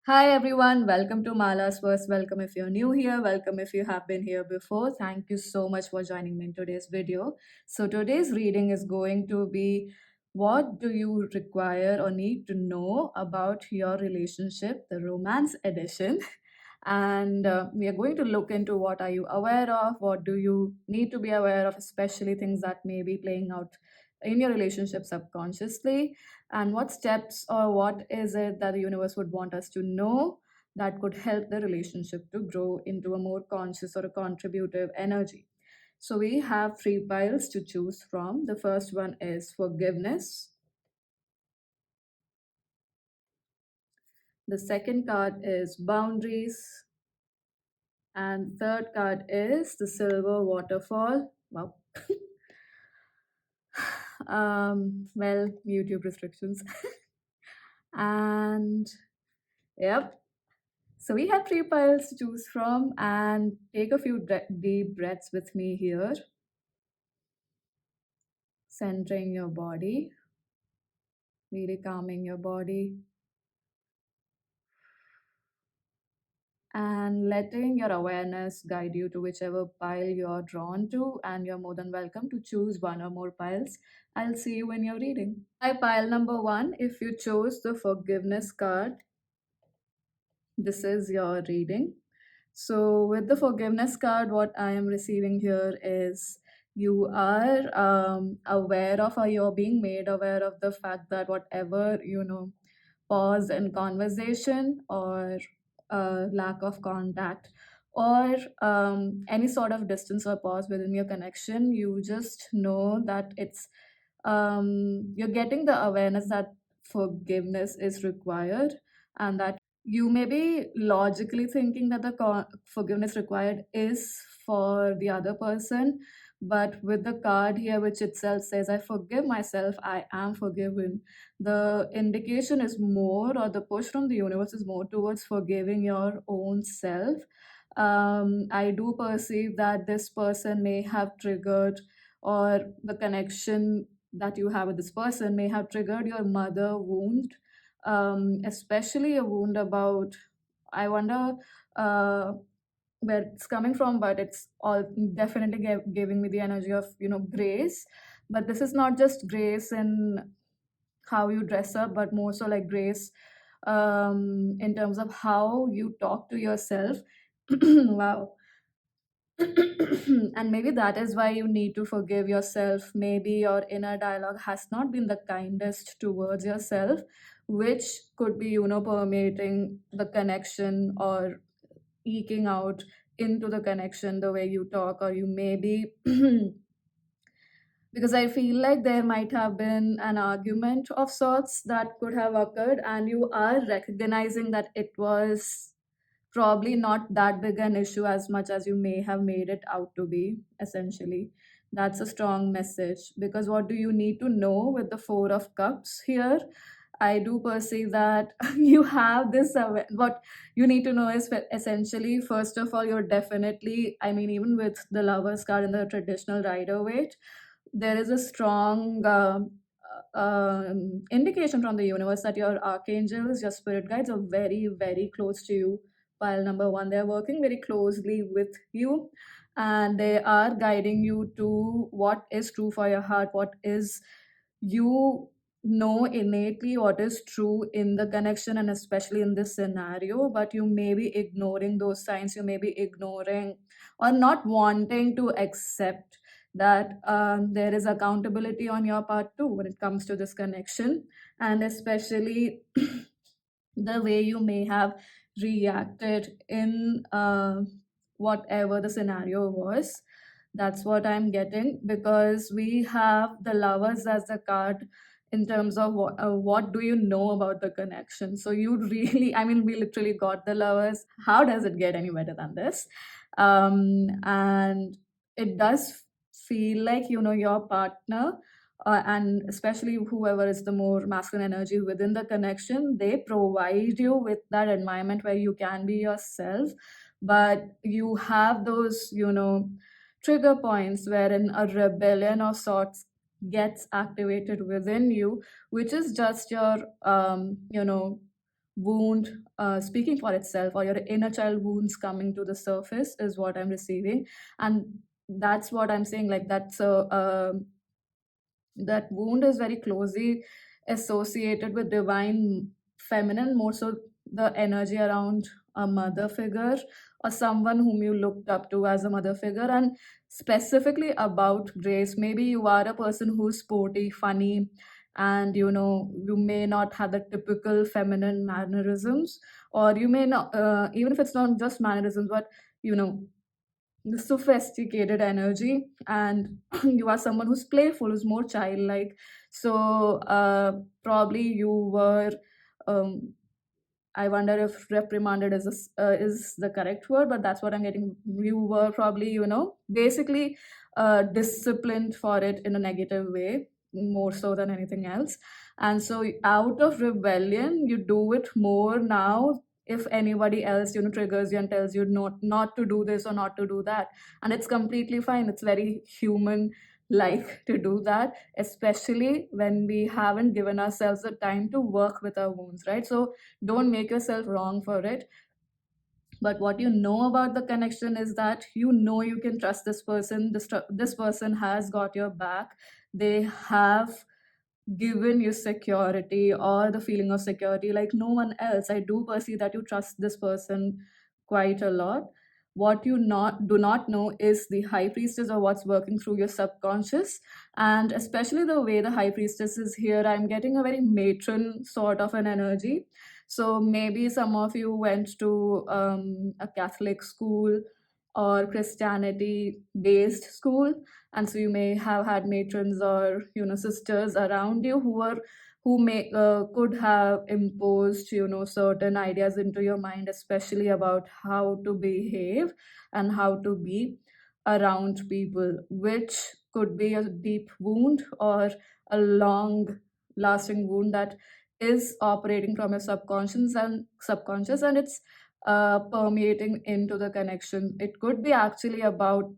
Hi everyone, welcome to Mala's First. Welcome if you're new here, welcome if you have been here before. Thank you so much for joining me in today's video. So, today's reading is going to be what do you require or need to know about your relationship, the romance edition. And we are going to look into what are you aware of, what do you need to be aware of, especially things that may be playing out in your relationship subconsciously, and what steps or what is it that the universe would want us to know that could help the relationship to grow into a more conscious or a contributive energy. So we have three piles to choose from. The first one is forgiveness. The second card is boundaries. And third card is the silver waterfall. Wow. Well, YouTube restrictions. And yep. So we have three piles to choose from, and take a few deep breaths with me here, centering your body, really calming your body, and letting your awareness guide you to whichever pile you're drawn to. And you're more than welcome to choose one or more piles. I'll see you when you're reading. By pile number one, if you chose the forgiveness card, this is your reading. So, with the forgiveness card, what I am receiving here is you are aware of, or you're being made aware of the fact that whatever, pause in conversation or lack of contact or any sort of distance or pause within your connection, you just know that you're getting the awareness that forgiveness is required, and that you may be logically thinking that the forgiveness required is for the other person, but with the card here which itself says I forgive myself, I am forgiven, the indication is more, or the push from the universe is more towards forgiving your own self. I do perceive that this person may have triggered, or the connection that you have with this person may have triggered your mother wound, especially a wound about, I wonder where it's coming from, but it's all definitely giving me the energy of, grace. But this is not just grace in how you dress up, but more so like grace in terms of how you talk to yourself. Wow. And maybe that is why you need to forgive yourself. Maybe your inner dialogue has not been the kindest towards yourself, which could be, permeating the connection or eking out into the connection the way you talk, or you may be because I feel like there might have been an argument of sorts that could have occurred, and you are recognizing that it was probably not that big an issue as much as you may have made it out to be, essentially. That's a strong message, because what do you need to know with the Four of Cups here? I do perceive that you have this. What you need to know is essentially, first of all, you're definitely, I mean, even with the Lovers card in the traditional Rider Waite, there is a strong indication from the universe that your archangels, your spirit guides, are very, very close to you. Pile number one, they're working very closely with you, and they are guiding you to what is true for your heart, what is, you know innately what is true in the connection, and especially in this scenario, but you may be ignoring those signs, you may be ignoring or not wanting to accept that there is accountability on your part too when it comes to this connection, and especially the way you may have reacted in whatever the scenario was. That's what I'm getting, because we have the Lovers as the card in terms of what do you know about the connection. So you really, I mean, we literally got the Lovers. How does it get any better than this? And it does feel like, your partner, and especially whoever is the more masculine energy within the connection, they provide you with that environment where you can be yourself, but you have those, trigger points wherein a rebellion of sorts gets activated within you, which is just your wound speaking for itself, or your inner child wounds coming to the surface is what I'm receiving. And that's what I'm saying, like that's a that wound is very closely associated with divine feminine, more so the energy around a mother figure or someone whom you looked up to as a mother figure. And specifically about Grace, maybe you are a person who's sporty, funny, and you may not have the typical feminine mannerisms, or you may not, even if it's not just mannerisms, but you know the sophisticated energy, and you are someone who's playful, who's more childlike. So probably you were, um, I wonder if reprimanded is the correct word, but that's what I'm getting. You were probably, basically disciplined for it in a negative way, more so than anything else. And so, out of rebellion, you do it more now. If anybody else, triggers you and tells you not to do this or not to do that, and it's completely fine. It's very human like to do that, especially when we haven't given ourselves the time to work with our wounds, right? So don't make yourself wrong for it. But what you know about the connection is that you can trust this person. This person has got your back. They have given you security, or the feeling of security, like no one else. I do perceive that you trust this person quite a lot. What you not do not know is the high priestess, or what's working through your subconscious. And especially the way the high priestess is here, I'm getting a very matron sort of an energy. So maybe some of you went to a Catholic school or Christianity based school, and so you may have had matrons or sisters around you who may could have imposed certain ideas into your mind, especially about how to behave and how to be around people, which could be a deep wound or a long lasting wound that is operating from your subconscious, and it's permeating into the connection. It could be actually about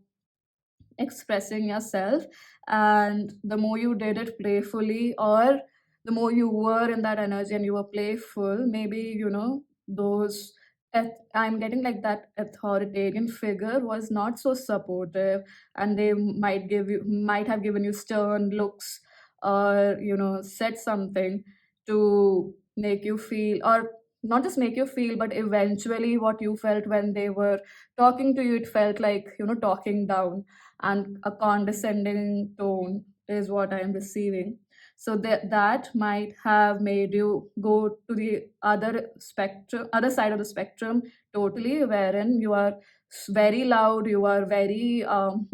expressing yourself, and the more you did it playfully, or the more you were in that energy and you were playful, maybe those I'm getting like that authoritarian figure was not so supportive, and they might have given you stern looks, or said something to make you feel, or not just make you feel, but eventually what you felt when they were talking to you, it felt like talking down, and a condescending tone is what I am receiving. So that might have made you go to the other side of the spectrum totally, wherein you are very loud, you are very, I'll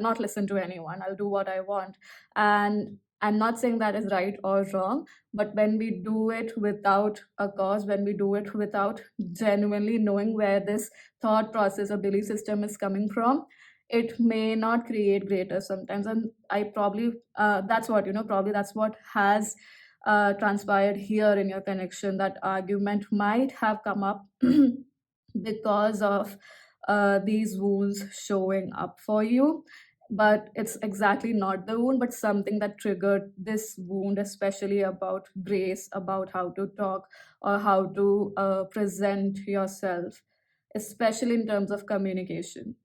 not listen to anyone, I'll do what I want. And I'm not saying that is right or wrong, but when we do it without a cause, when we do it without genuinely knowing where this thought process or belief system is coming from, it may not create greater sometimes. And I probably that's what probably that's what has transpired here in your connection. That argument might have come up because of these wounds showing up for you, but it's exactly not the wound, but something that triggered this wound, especially about grace, about how to talk or how to present yourself, especially in terms of communication.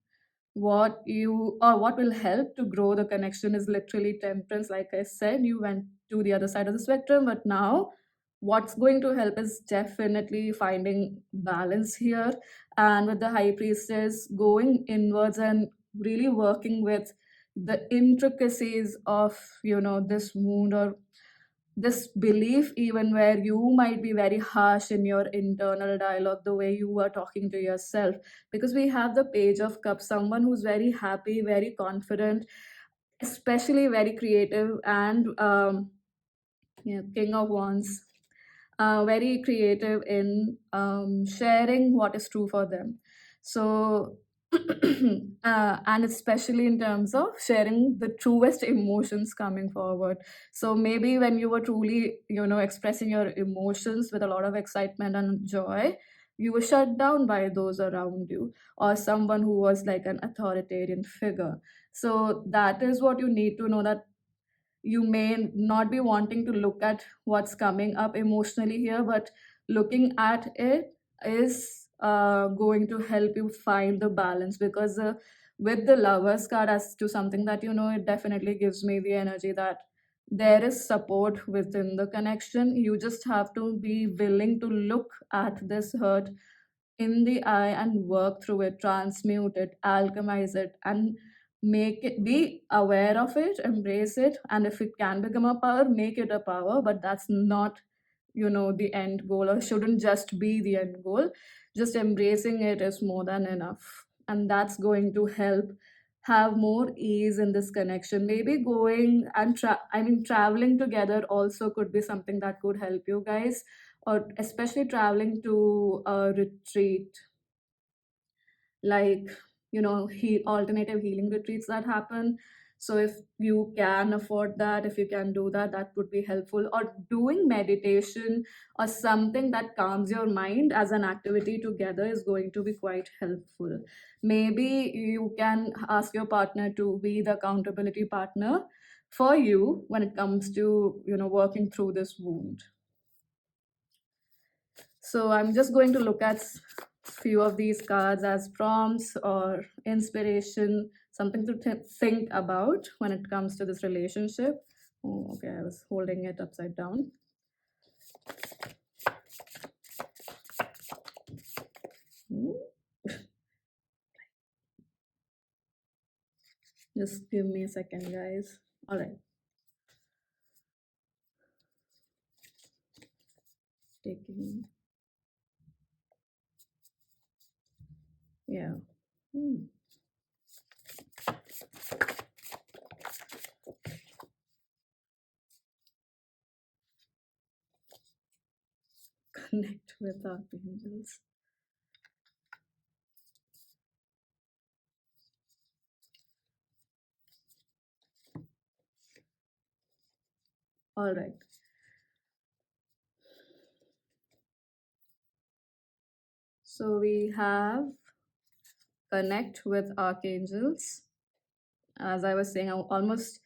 What will help to grow the connection is literally temperance. Like I said, you went to the other side of the spectrum, but now what's going to help is definitely finding balance here. And with the high priestess, going inwards and really working with the intricacies of this wound, or this belief, even where you might be very harsh in your internal dialogue, the way you are talking to yourself. Because we have the page of cups, someone who's very happy, very confident, especially very creative, and king of wands, very creative in sharing what is true for them. So, and especially in terms of sharing the truest emotions coming forward. So maybe when you were truly, expressing your emotions with a lot of excitement and joy, you were shut down by those around you, or someone who was like an authoritarian figure. So that is what you need to know, that you may not be wanting to look at what's coming up emotionally here, but looking at it is going to help you find the balance, because with the lovers card, as to something that you know, it definitely gives me the energy that there is support within the connection. You just have to be willing to look at this hurt in the eye and work through it, transmute it, alchemize it, and make it, be aware of it, embrace it, and if it can become a power, make it a power. But that's not, you know, the end goal, or shouldn't just be the end goal. Just embracing it is more than enough, and that's going to help have more ease in this connection. Maybe going and traveling together also could be something that could help you guys, or especially traveling to a retreat, like, you know, alternative healing retreats that happen. So if you can afford that, if you can do that, that would be helpful. Or doing meditation or something that calms your mind as an activity together is going to be quite helpful. Maybe you can ask your partner to be the accountability partner for you when it comes to, you know, working through this wound. So I'm just going to look at few of these cards as prompts or inspiration, something to think about when it comes to this relationship. Oh, okay, I was holding it upside down. Hmm, just give me a second, guys. All right, taking, yeah. Hmm. Connect with archangels. All right. So we have connect with archangels. As I was saying, almost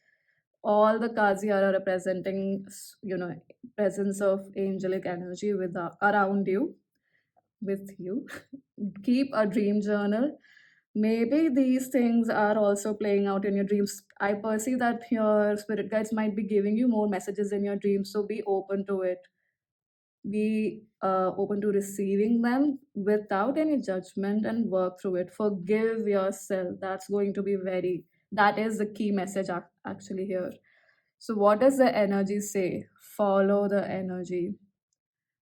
all the cards here are representing, you know, presence of angelic energy with around you, with you. Keep a dream journal. Maybe these things are also playing out in your dreams. I perceive that your spirit guides might be giving you more messages in your dreams, so be open to it. Be open to receiving them without any judgment, and work through it. Forgive yourself. That's going to be very, that is the key message actually here. So what does the energy say? Follow the energy.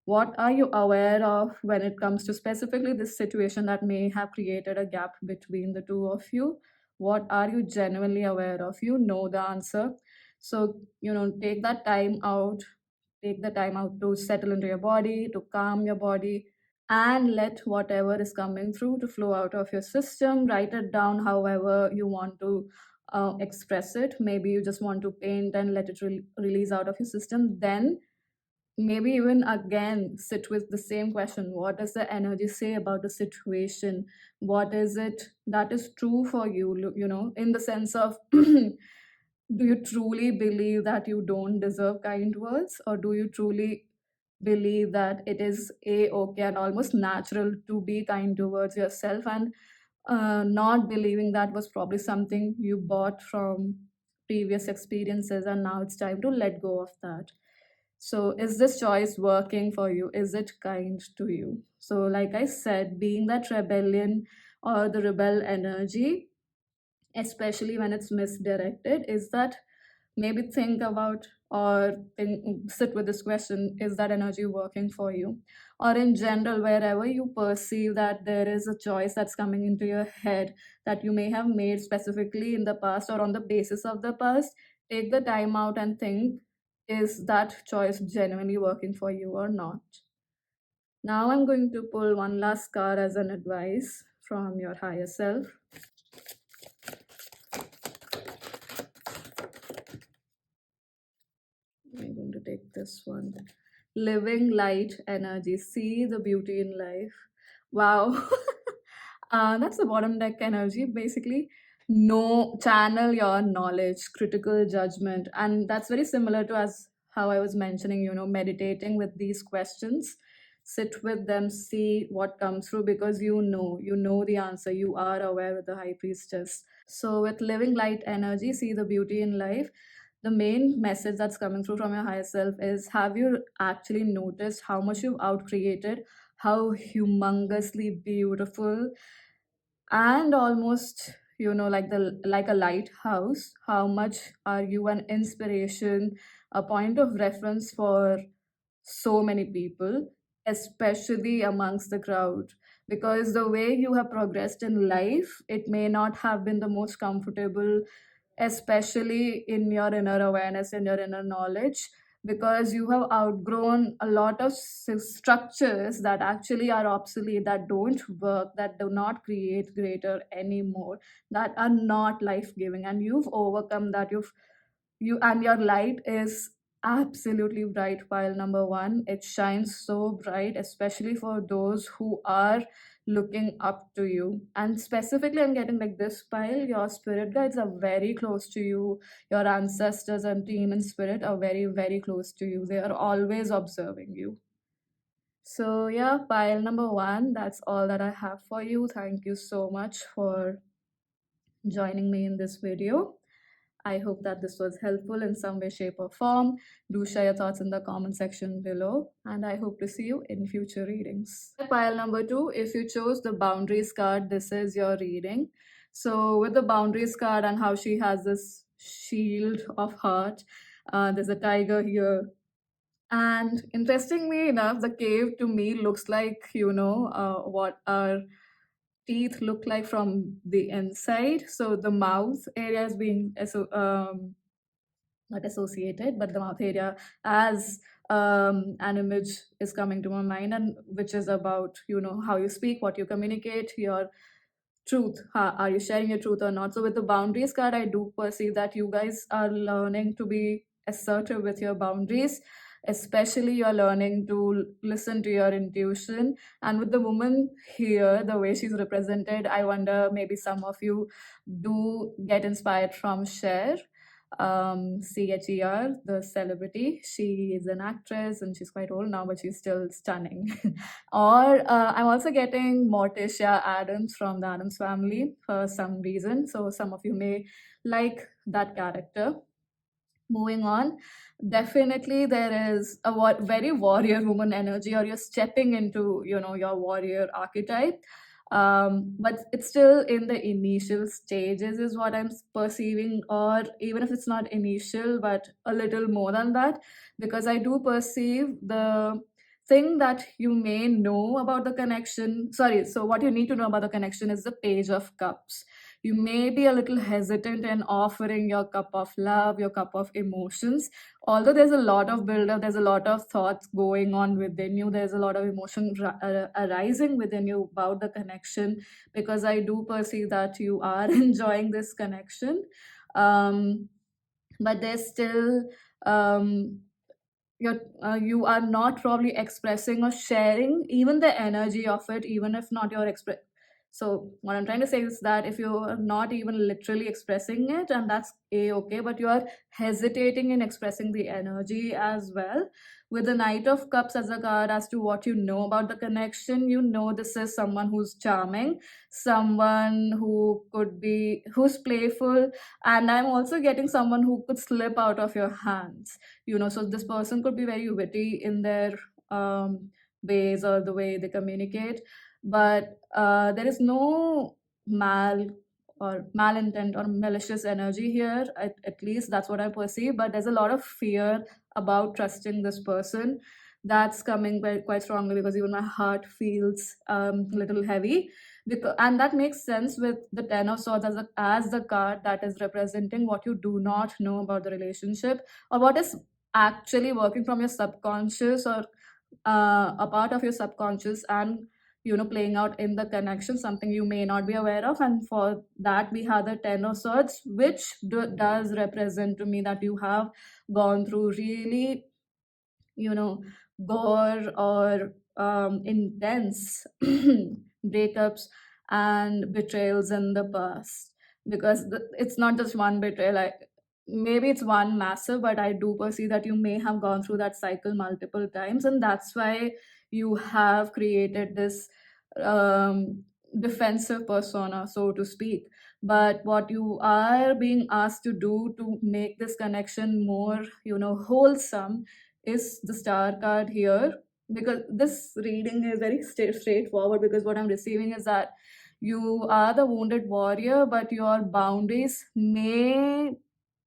What are you aware of when it comes to specifically this situation that may have created a gap between the two of you? What are you genuinely aware of? You know the answer. So, you know, take the time out to settle into your body, to calm your body, and let whatever is coming through to flow out of your system. Write it down however you want to express it. Maybe you just want to paint and let it release out of your system. Then maybe even again sit with the same question: what does the energy say about the situation? What is it that is true for you? You know, in the sense of do you truly believe that you don't deserve kind words, or do you truly believe that it is a okay and almost natural to be kind towards yourself, and not believing that was probably something you bought from previous experiences, and now it's time to let go of that. So is this choice working for you? Is it kind to you? So like I said, being that rebellion or the rebel energy, especially when it's misdirected, is that, maybe think about, or sit with this question: is that energy working for you? Or in general, wherever you perceive that there is a choice that's coming into your head that you may have made specifically in the past or on the basis of the past, take the time out and think, is that choice genuinely working for you or not? Now I'm going to pull one last card as an advice from your higher self. I'm going to take this one. Living light energy. See the beauty in life. Wow. That's the bottom deck energy. Basically, no, channel your knowledge, critical judgment. And that's very similar to as how I was mentioning, you know, meditating with these questions. sit with them, see what comes through, because you know the answer, you are aware with the high priestess. So with living light energy, see the beauty in life. The main message that's coming through from your higher self is, have you actually noticed how much you've outcreated, how humongously beautiful and almost, like a lighthouse, how much are you an inspiration, a point of reference for so many people, especially amongst the crowd. Because the way you have progressed in life, it may not have been the most comfortable, especially in your inner awareness and your inner knowledge, because you have outgrown a lot of structures that actually are obsolete, that don't work, that do not create greater anymore, that are not life giving, and you've overcome that. You and your light is absolutely bright. Pile number one, it shines so bright, especially for those who are looking up to you. And specifically, I'm getting like this pile, your spirit guides are very close to you, your ancestors and team in spirit are very, very close to you, they are always observing you. So yeah, pile number one, that's all that I have for you. Thank you so much for joining me in this video. I hope that this was helpful in some way, shape, or form. Do share your thoughts in the comment section below, and I hope to see you in future readings. Pile number two, if you chose the boundaries card, this is your reading. So, with the boundaries card and how she has this shield of heart, there's a tiger here. And interestingly enough, the cave to me looks like, what our teeth look like from the inside. So the mouth area is being not associated, but the mouth area as an image is coming to my mind, and which is about, how you speak, what you communicate, your truth. Are you sharing your truth or not? So with the boundaries card, I do perceive that you guys are learning to be assertive with your boundaries, especially you're learning to listen to your intuition. And with the woman here, the way she's represented, I wonder maybe some of you do get inspired from Cher, CHER, the celebrity. She is an actress and she's quite old now, but she's still stunning. Or I'm also getting Morticia Adams from the Adams family for some reason. So some of you may like that character. Moving on, definitely there is a very warrior woman energy, or you're stepping into, your warrior archetype. But it's still in the initial stages, is what I'm perceiving, or even if it's not initial, but a little more than that, because I do perceive the thing that you may know about the connection. Sorry, so what you need to know about the connection is the Page of Cups. You may be a little hesitant in offering your cup of love, your cup of emotions. Although there's a lot of buildup, there's a lot of thoughts going on within you, there's a lot of emotion arising within you about the connection, because I do perceive that you are enjoying this connection. But there's still, um, you are not probably expressing or sharing even the energy of it, even if not your express. So what I'm trying to say is that if you're not even literally expressing it, and that's a-okay, but you are hesitating in expressing the energy as well. With the Knight of Cups as a card, as to what you know about the connection, this is someone who's charming, someone who's playful, and I'm also getting someone who could slip out of your hands. So this person could be very witty in their ways or the way they communicate, but there is no malintent or malicious energy here. At least that's what I perceive, but there's a lot of fear about trusting this person that's coming quite strongly, because even my heart feels a little heavy, and that makes sense with the Ten of Swords as the card that is representing what you do not know about the relationship, or what is actually working from your subconscious, or a part of your subconscious, and playing out in the connection, something you may not be aware of. And for that, we have the Ten of Swords, which does represent to me that you have gone through really, you know gore or intense breakups and betrayals in the past, because it's not just one betrayal. maybe it's one massive, but I do perceive that you may have gone through that cycle multiple times, and that's why you have created this um, defensive persona, so to speak. But what you are being asked to do to make this connection more, wholesome, is the star card here. Because this reading is very straightforward, because what I'm receiving is that you are the wounded warrior, but your boundaries may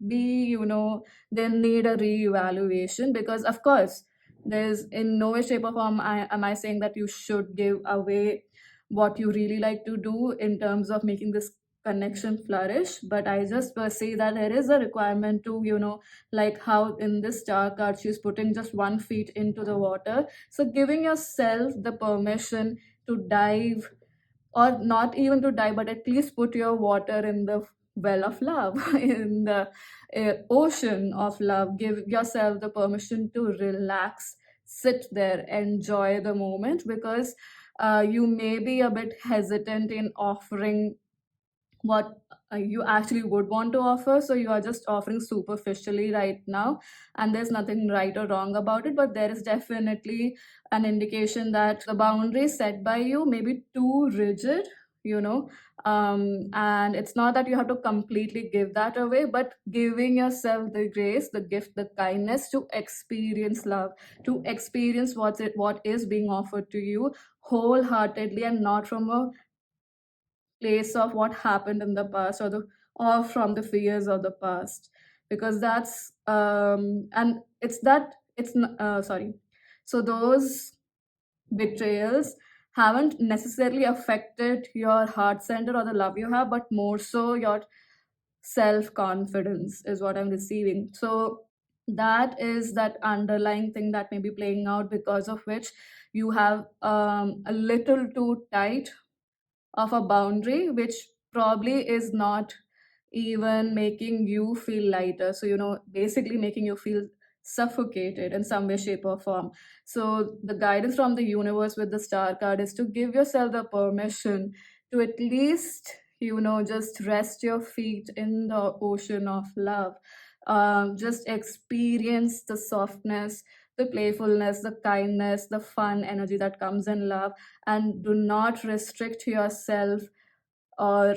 be, they'll need a reevaluation. Because of course, there's in no way shape or form am I saying that you should give away what you really like to do in terms of making this connection flourish. But I just say that there is a requirement to, like how in this star card she's putting just 1 feet into the water, so giving yourself the permission to dive, or not even to die, but at least put your water in the well of love, in the ocean of love. Give yourself the permission to relax, sit there, enjoy the moment. Because you may be a bit hesitant in offering what you actually would want to offer, so you are just offering superficially right now, and there's nothing right or wrong about it. But there is definitely an indication that the boundaries set by you may be too rigid, you know and it's not that you have to completely give that away, but giving yourself the grace, the gift, the kindness to experience love, to experience what is being offered to you wholeheartedly, and not from a place of what happened in the past, or from the fears of the past. Because that's and it's that it's sorry, so those betrayals haven't necessarily affected your heart center or the love you have, but more so your self confidence is what I'm receiving. So that is that underlying thing that may be playing out, because of which you have a little too tight of a boundary, which probably is not even making you feel lighter. So, basically making you feel suffocated in some way, shape, or form. So, the guidance from the universe with the star card is to give yourself the permission to at least, just rest your feet in the ocean of love. Just experience the softness, the playfulness, the kindness, the fun energy that comes in love, and do not restrict yourself or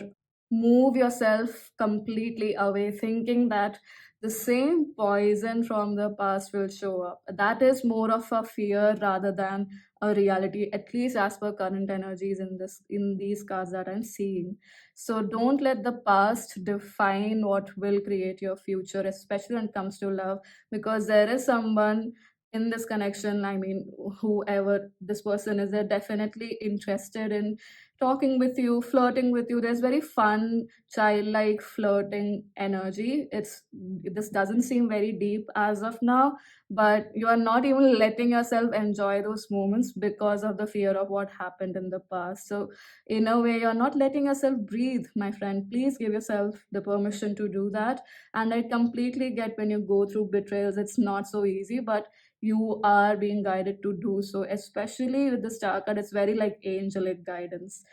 move yourself completely away thinking that the same poison from the past will show up. That is more of a fear rather than a reality, at least as per current energies in these cards that I'm seeing. So don't let the past define what will create your future, especially when it comes to love. Because there is someone in this connection, I mean, whoever this person is, they're definitely interested in talking with you, flirting with you. There's very fun, childlike flirting energy. This doesn't seem very deep as of now, but you are not even letting yourself enjoy those moments because of the fear of what happened in the past. So, in a way, you're not letting yourself breathe, my friend. Please give yourself the permission to do that. And I completely get when you go through betrayals, it's not so easy, but you are being guided to do so, especially with the star card. It's very like angelic guidance.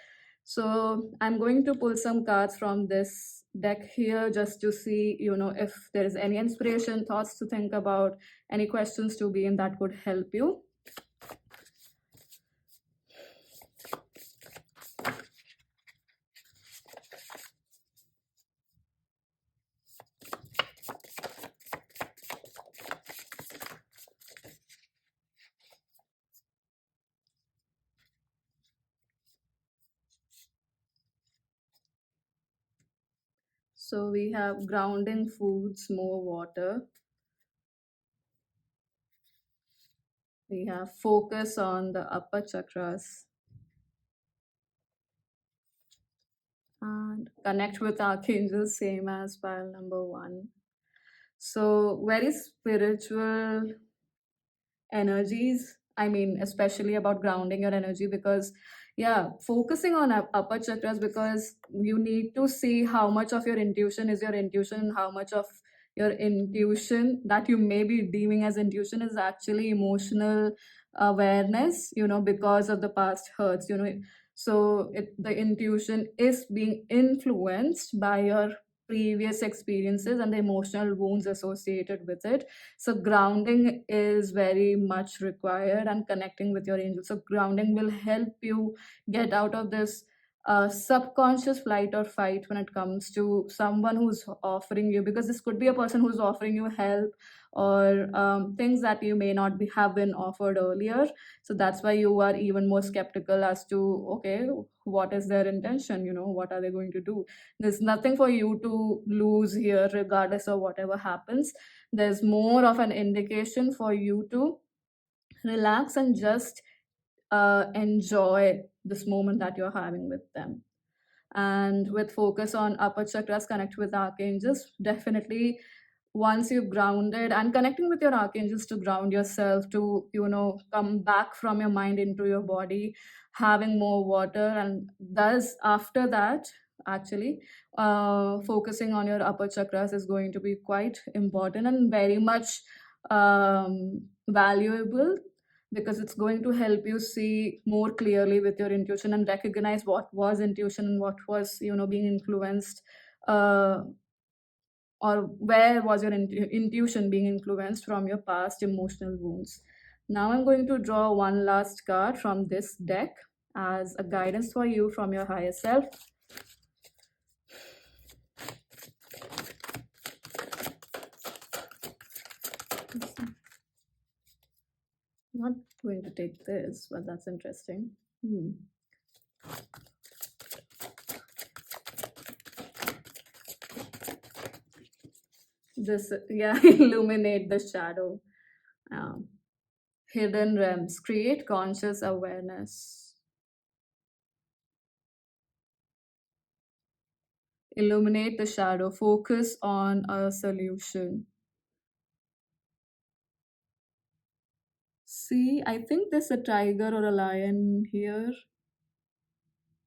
So I'm going to pull some cards from this deck here just to see, if there is any inspiration, thoughts to think about, any questions to be in that could help you. So we have grounding foods, more water. We have focus on the upper chakras and connect with archangels, same as pile number one. So very spiritual energies. I mean, especially about grounding your energy, because yeah, focusing on upper chakras, because you need to see how much of your intuition is your intuition, and how much of your intuition that you may be deeming as intuition is actually emotional awareness, because of the past hurts, so the intuition is being influenced by your previous experiences and the emotional wounds associated with it. So grounding is very much required, and connecting with your angels. So grounding will help you get out of this subconscious flight or fight when it comes to someone who's offering you, because this could be a person who's offering you help, or things that you may not have been offered earlier. So that's why you are even more skeptical as to, okay, what is their intention, what are they going to do. There's nothing for you to lose here regardless of whatever happens. There's more of an indication for you to relax and just enjoy this moment that you're having with them. And with focus on upper chakras, connect with archangels. Definitely, once you've grounded and connecting with your archangels to ground yourself, to come back from your mind into your body, having more water, and thus after that, actually, focusing on your upper chakras is going to be quite important and very much valuable, because it's going to help you see more clearly with your intuition and recognize what was intuition and what was being influenced, uh, or where was your intuition being influenced from your past emotional wounds. Now I'm going to draw one last card from this deck as a guidance for you from your higher self. Not going to take this, but that's interesting. This, yeah, illuminate the shadow. Um, Hidden realms, create conscious awareness. Illuminate the shadow, focus on a solution. See, I think there's a tiger or a lion here,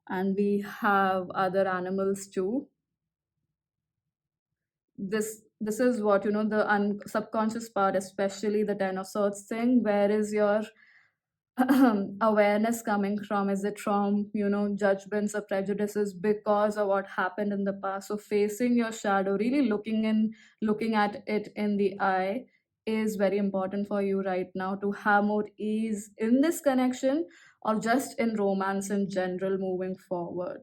and we have other animals too. This is what, the subconscious part, especially the Ten of Swords thing. Where is your awareness coming from? Is it from judgments or prejudices because of what happened in the past? So facing your shadow, really looking at it in the eye, is very important for you right now to have more ease in this connection, or just in romance in general moving forward.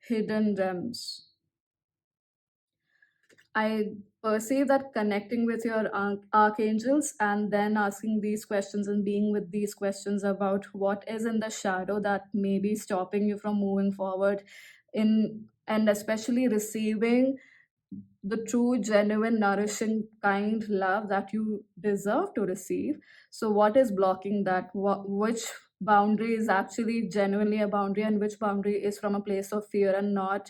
Hidden gems, I perceive that connecting with your archangels and then asking these questions and being with these questions about what is in the shadow that may be stopping you from moving forward, in and especially receiving the true, genuine, nourishing, kind love that you deserve to receive. So, what is blocking that? Which boundary is actually genuinely a boundary, and which boundary is from a place of fear and not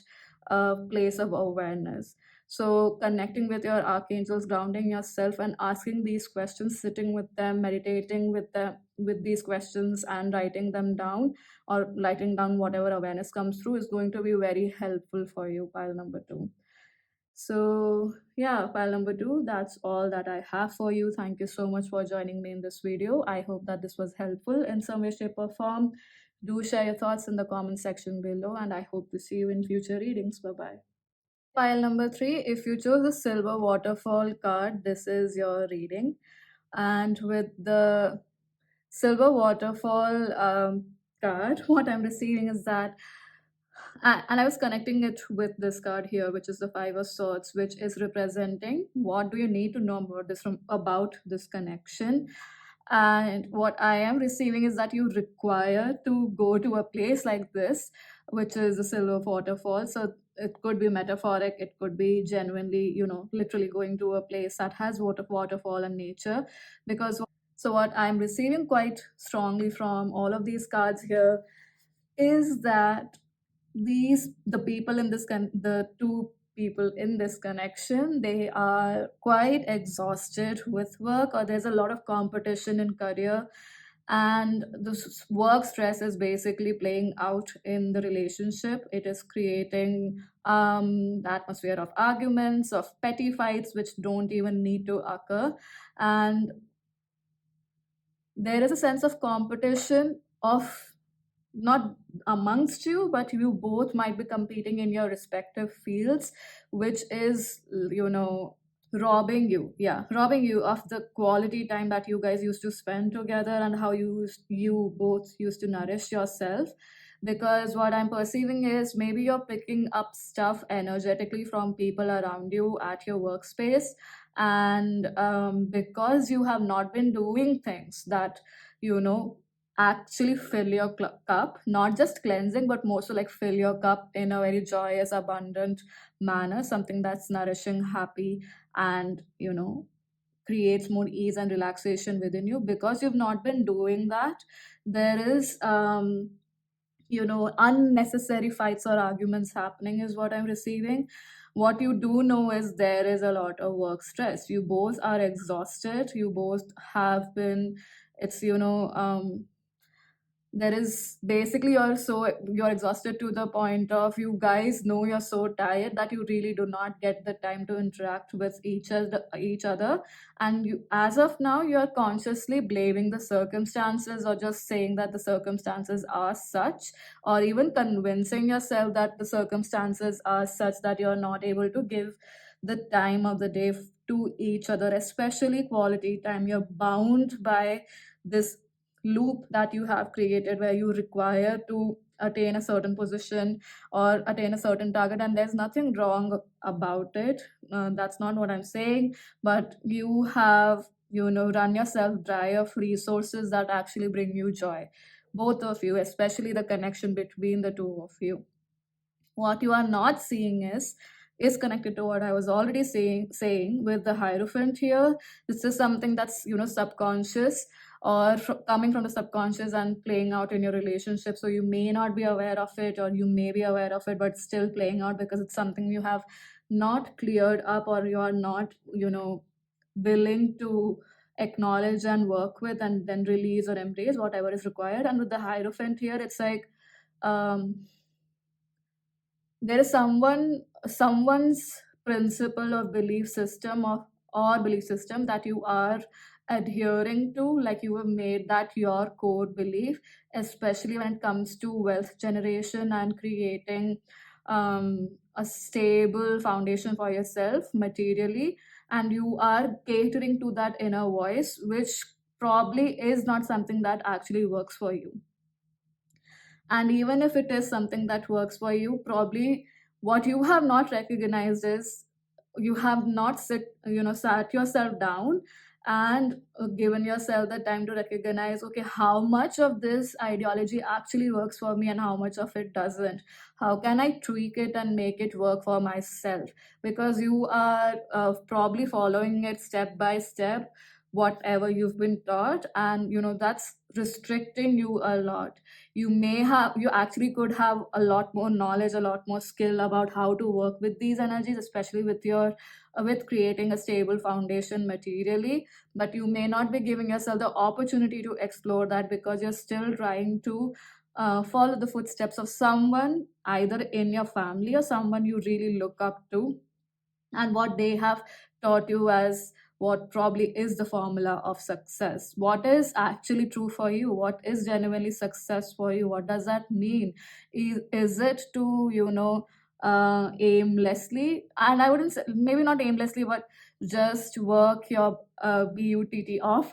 a place of awareness? So, connecting with your archangels, grounding yourself, and asking these questions, sitting with them, meditating with them, with these questions, and writing them down, or writing down whatever awareness comes through, is going to be very helpful for you. Pile number two. So, yeah, file number two, that's all that I have for you. Thank you so much for joining me in this video. I hope that this was helpful in some way, shape, or form. Do share your thoughts in the comment section below, and I hope to see you in future readings. Bye bye. File number three, if you chose the silver waterfall card, this is your reading. And with the silver waterfall card, what I'm receiving is that, and I was connecting it with this card here, which is the Five of Swords, which is representing what do you need to know about this connection. And what I am receiving is that you require to go to a place like this, which is the silver waterfall. So it could be metaphoric, it could be genuinely, literally going to a place that has waterfall and nature. Because so what I'm receiving quite strongly from all of these cards here is that the people in the two people in this connection, they are quite exhausted with work, or there's a lot of competition in career, and this work stress is basically playing out in the relationship. It is creating the atmosphere of arguments, of petty fights which don't even need to occur, and there is a sense of competition of not amongst you, but you both might be competing in your respective fields, which is, you know, robbing you, yeah, robbing you of the quality time that you guys used to spend together, and how you both used to nourish yourself. Because what I'm perceiving is maybe you're picking up stuff energetically from people around you at your workspace, and because you have not been doing things that, you know, actually fill your cup, not just cleansing but more so like fill your cup in a very joyous, abundant manner, something that's nourishing, happy, and, you know, creates more ease and relaxation within you. Because you've not been doing that, there is, you know, unnecessary fights or arguments happening is what I'm receiving. What you do know is there is a lot of work stress, you both are exhausted, you both have been, it's, you know, there is basically, you're exhausted to the point of, you guys know you're so tired that you really do not get the time to interact with each other. And you, as of now, you're consciously blaming the circumstances, or just saying that the circumstances are such, or even convincing yourself that the circumstances are such that you're not able to give the time of the day to each other, especially quality time. You're bound by this loop that you have created, where you require to attain a certain position or attain a certain target, and there's nothing wrong about it. That's not what I'm saying. But you have, you know, run yourself dry of resources that actually bring you joy, both of you, especially the connection between the two of you. What you are not seeing is connected to what I was already saying with the hierophant here. This is something that's, you know, subconscious, or coming from the subconscious and playing out in your relationship. So you may not be aware of it, or you may be aware of it but still playing out, because it's something you have not cleared up, or you are not, you know, willing to acknowledge and work with, and then release or embrace whatever is required. And with the hierophant here, it's like, um there is someone's principle or belief system, or belief system that you are adhering to, like you have made that your core belief, especially when it comes to wealth generation and creating a stable foundation for yourself materially. And you are catering to that inner voice, which probably is not something that actually works for you. And even if it is something that works for you, probably what you have not recognized is, you have not sat yourself down and given yourself the time to recognize, okay, how much of this ideology actually works for me and how much of it doesn't. How can I tweak it and make it work for myself? Because you are probably following it step by step, whatever you've been taught, and you know that's restricting you a lot. You actually could have a lot more knowledge, a lot more skill about how to work with these energies, especially with your with creating a stable foundation materially. But you may not be giving yourself the opportunity to explore that, because you're still trying to follow the footsteps of someone, either in your family or someone you really look up to, and what they have taught you as what probably is the formula of success. What is actually true for you? What is genuinely success for you? What does that mean? Is it to, you know, aimlessly, and I wouldn't say, maybe not aimlessly, but just work your butt off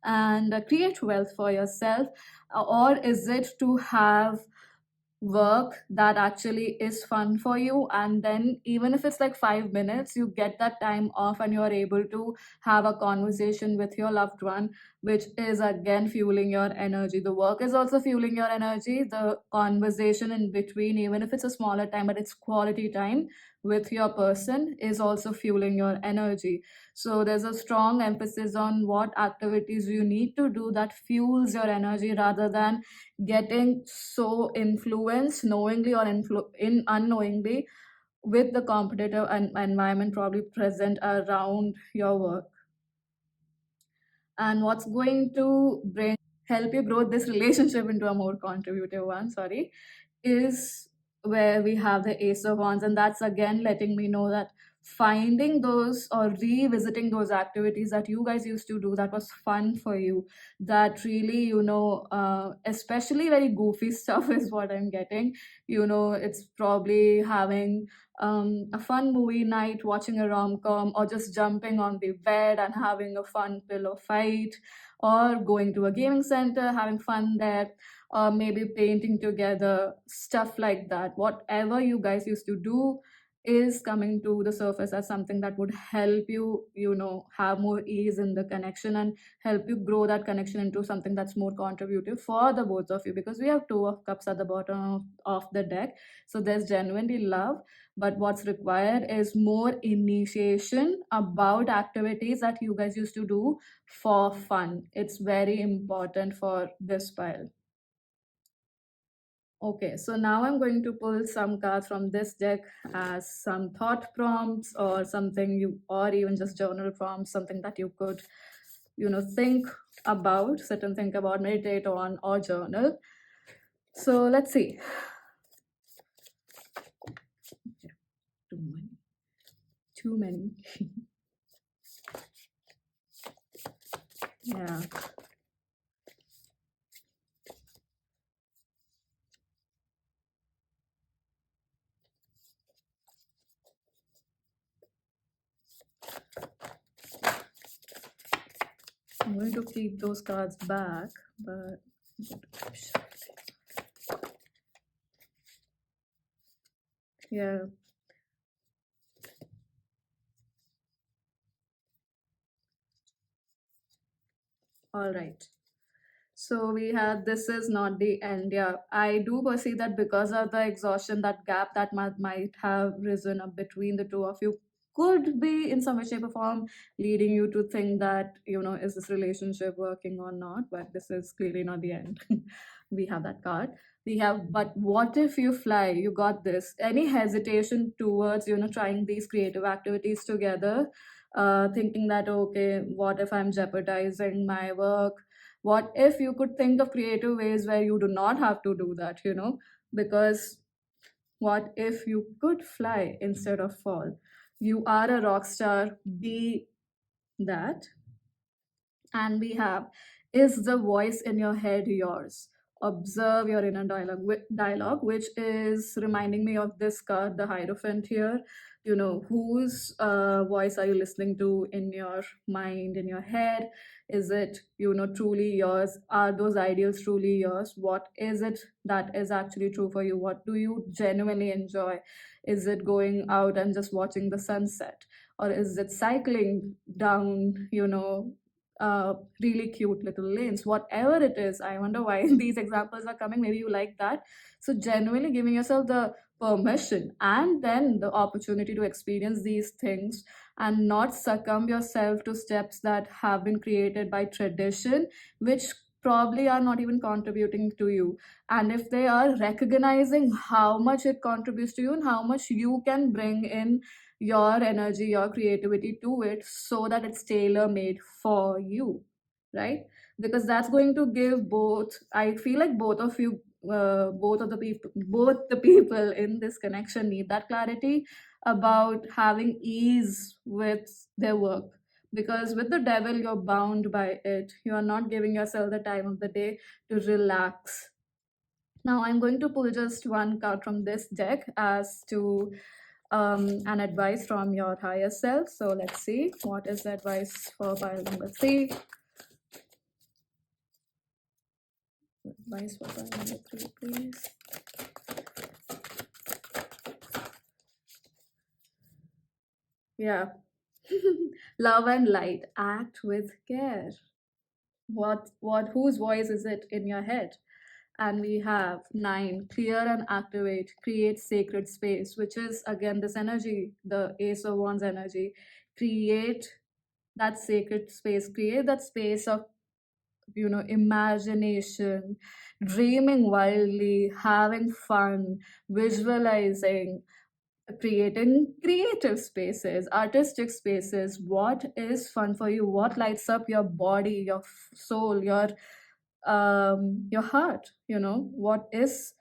and create wealth for yourself? Or is it to have work that actually is fun for you, and then even if it's like 5 minutes, you get that time off and you are able to have a conversation with your loved one, which is again fueling your energy. The work is also fueling your energy, the conversation in between, even if it's a smaller time but it's quality time with your person, is also fueling your energy. So there's a strong emphasis on what activities you need to do that fuels your energy, rather than getting so influenced knowingly or in unknowingly with the competitive environment probably present around your work. And what's going to bring help you grow this relationship into a more contributive one, is where we have the Ace of Wands, and that's again letting me know that finding those or revisiting those activities that you guys used to do that was fun for you, that really, especially very goofy stuff is what I'm getting. It's probably having a fun movie night, watching a rom-com, or just jumping on the bed and having a fun pillow fight, or going to a gaming center, having fun there, or maybe painting together, stuff like that. Whatever you guys used to do is coming to the surface as something that would help you, have more ease in the connection, and help you grow that connection into something that's more contributive for the both of you, because we have two of cups at the bottom of the deck. So there's genuinely love, but what's required is more initiation about activities that you guys used to do for fun. It's very important for this pile. Okay, so now I'm going to pull some cards from this deck as some thought prompts, or something or even just journal prompts, something that you could, think about, sit and think about, meditate on, or journal. So let's see. Too many. Too many. Yeah. I'm going to keep those cards back, but yeah, all right. So we had this is not the end. Yeah, I do perceive that because of the exhaustion, that gap that might have risen up between the two of you could be in some way, shape, or form leading you to think that, is this relationship working or not? But this is clearly not the end. We have that card. We have, but what if you fly? You got this. Any hesitation towards, trying these creative activities together? Thinking that, okay, what if I'm jeopardizing my work? What if you could think of creative ways where you do not have to do that, because what if you could fly instead of fall? You are a rock star, be that. And we have, is the voice in your head yours? Observe your inner dialogue, which is reminding me of this card, the Hierophant here. Whose voice are you listening to in your mind, in your head? Is it, truly yours? Are those ideals truly yours? What is it that is actually true for you? What do you genuinely enjoy? Is it going out and just watching the sunset? Or is it cycling down, really cute little lanes? Whatever it is, I wonder why these examples are coming. Maybe you like that. So genuinely giving yourself the permission and then the opportunity to experience these things, and not succumb yourself to steps that have been created by tradition, which probably are not even contributing to you. And if they are, recognizing how much it contributes to you and how much you can bring in your energy, your creativity to it, so that it's tailor made for you, right? Because that's going to give both, I feel like both of you, both the people in this connection need that clarity about having ease with their work. Because with the devil, you're bound by it. You are not giving yourself the time of the day to relax. Now, I'm going to pull just one card from this deck as to an advice from your higher self. So let's see, what is the advice for pile number 3? Advice for pile number 3, please. Yeah. Love and light. Act with care. Whose voice is it in your head? And we have 9, clear and activate, create sacred space, which is again this energy, the Ace of Wands energy. Create that sacred space, create that space of, imagination, dreaming wildly, having fun, visualizing, creating creative spaces, artistic spaces. What is fun for you? What lights up your body, your soul, your heart? What is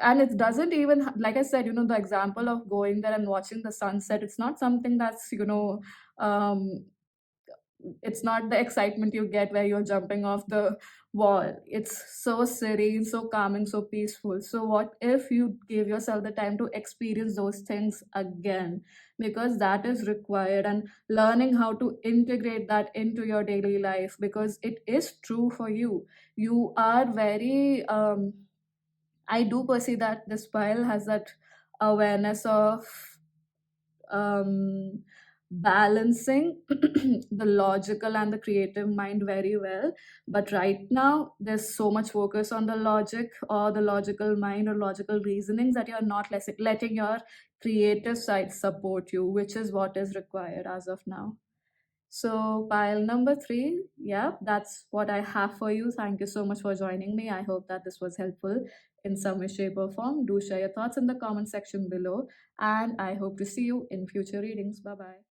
And it doesn't even like I said, the example of going there and watching the sunset, it's not something that's um it's not the excitement you get where you're jumping off the wall. It's so serene, so calming, so peaceful. So what if you give yourself the time to experience those things again, because that is required, and learning how to integrate that into your daily life, because it is true for you. You are very I do perceive that this pile has that awareness of um, balancing the logical and the creative mind very well. But right now, there's so much focus on the logic or the logical mind or logical reasonings that you're not letting your creative side support you, which is what is required as of now. So, pile number three, yeah, that's what I have for you. Thank you so much for joining me. I hope that this was helpful in some way, shape, or form. Do share your thoughts in the comment section below, and I hope to see you in future readings. Bye bye.